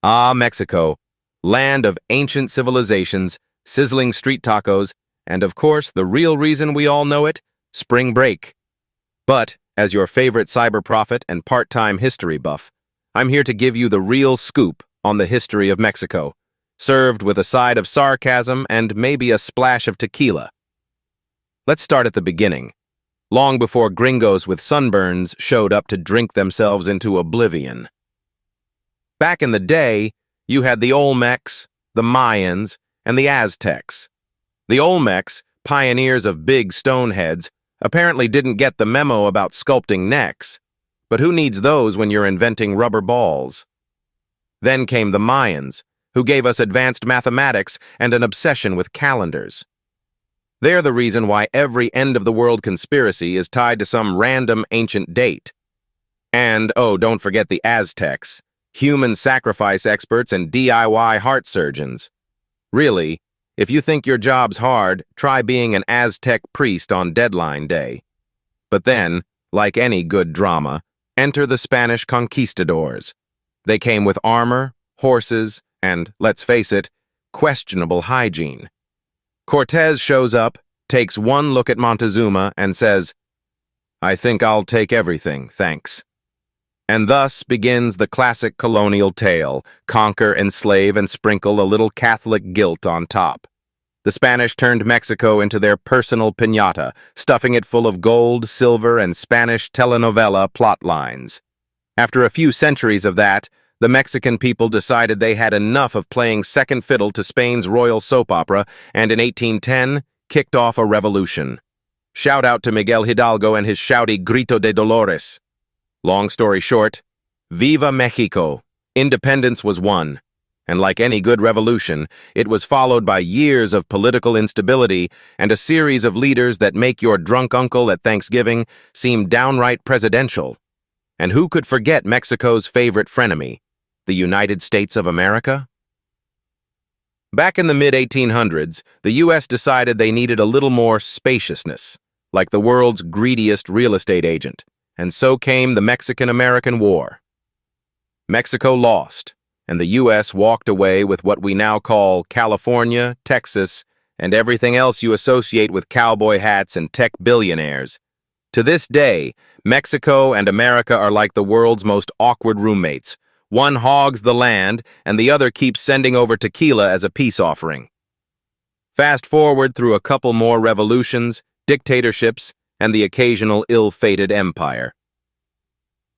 Ah, Mexico, land of ancient civilizations, sizzling street tacos, and of course, the real reason we all know it, spring break. But, as your favorite cyber prophet and part-time history buff, I'm here to give you the real scoop on the history of Mexico, served with a side of sarcasm and maybe a splash of tequila. Let's start at the beginning, long before gringos with sunburns showed up to drink themselves into oblivion. Back in the day, you had the Olmecs, the Mayans, and the Aztecs. The Olmecs, pioneers of big stone heads, apparently didn't get the memo about sculpting necks, but who needs those when you're inventing rubber balls? Then came the Mayans, who gave us advanced mathematics and an obsession with calendars. They're the reason why every end-of-the-world conspiracy is tied to some random ancient date. And, oh, don't forget the Aztecs, human sacrifice experts and DIY heart surgeons. Really, if you think your job's hard, try being an Aztec priest on deadline day. But then, like any good drama, enter the Spanish conquistadors. They came with armor, horses, and, let's face it, questionable hygiene. Cortez shows up, takes one look at Montezuma, and says, "I think I'll take everything, thanks." And thus begins the classic colonial tale, conquer, enslave, and sprinkle a little Catholic guilt on top. The Spanish turned Mexico into their personal piñata, stuffing it full of gold, silver, and Spanish telenovela plot lines. After a few centuries of that, the Mexican people decided they had enough of playing second fiddle to Spain's royal soap opera, and in 1810, kicked off a revolution. Shout out to Miguel Hidalgo and his shouty Grito de Dolores. Long story short, Viva Mexico! Independence was won. And like any good revolution, it was followed by years of political instability and a series of leaders that make your drunk uncle at Thanksgiving seem downright presidential. And who could forget Mexico's favorite frenemy, the United States of America? Back in the mid-1800s, the U.S. decided they needed a little more spaciousness, like the world's greediest real estate agent. And so came the Mexican-American War. Mexico lost, and the U.S. walked away with what we now call California, Texas, and everything else you associate with cowboy hats and tech billionaires. To this day, Mexico and America are like the world's most awkward roommates. One hogs the land, and the other keeps sending over tequila as a peace offering. Fast forward through a couple more revolutions, dictatorships, and the occasional ill-fated empire.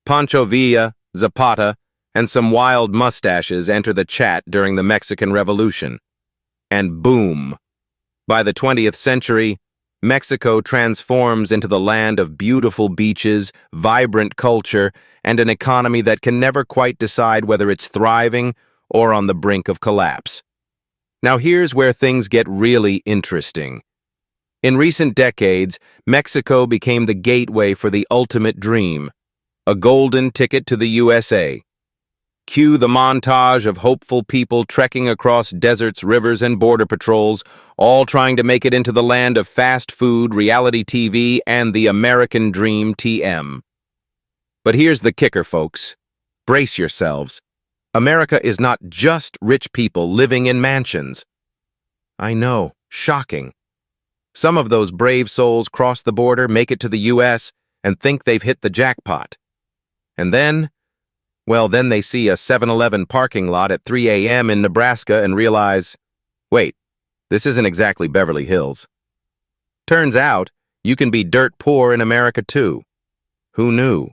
Pancho Villa, Zapata, and some wild mustaches enter the chat during the Mexican Revolution. And boom! By the 20th century, Mexico transforms into the land of beautiful beaches, vibrant culture, and an economy that can never quite decide whether it's thriving or on the brink of collapse. Now here's where things get really interesting. In recent decades, Mexico became the gateway for the ultimate dream, a golden ticket to the USA. Cue the montage of hopeful people trekking across deserts, rivers, and border patrols, all trying to make it into the land of fast food, reality TV, and the American Dream TM. But here's the kicker, folks. Brace yourselves. America is not just rich people living in mansions. I know, shocking. Some of those brave souls cross the border, make it to the U.S., and think they've hit the jackpot. And then, well, then they see a 7-Eleven parking lot at 3 a.m. in Nebraska and realize, wait, this isn't exactly Beverly Hills. Turns out, you can be dirt poor in America too. Who knew?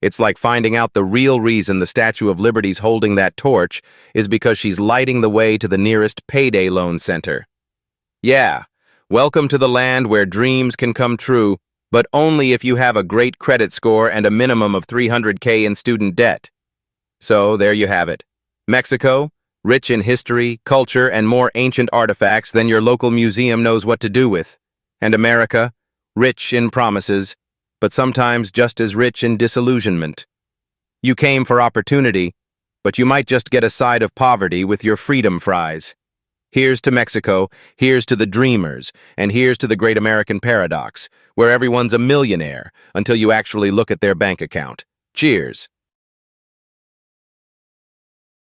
It's like finding out the real reason the Statue of Liberty's holding that torch is because she's lighting the way to the nearest payday loan center. Yeah. Welcome to the land where dreams can come true, but only if you have a great credit score and a minimum of $300K in student debt. So there you have it. Mexico, rich in history, culture, and more ancient artifacts than your local museum knows what to do with. And America, rich in promises, but sometimes just as rich in disillusionment. You came for opportunity, but you might just get a side of poverty with your freedom fries. Here's to Mexico, here's to the dreamers, and here's to the great American paradox, where everyone's a millionaire until you actually look at their bank account. Cheers.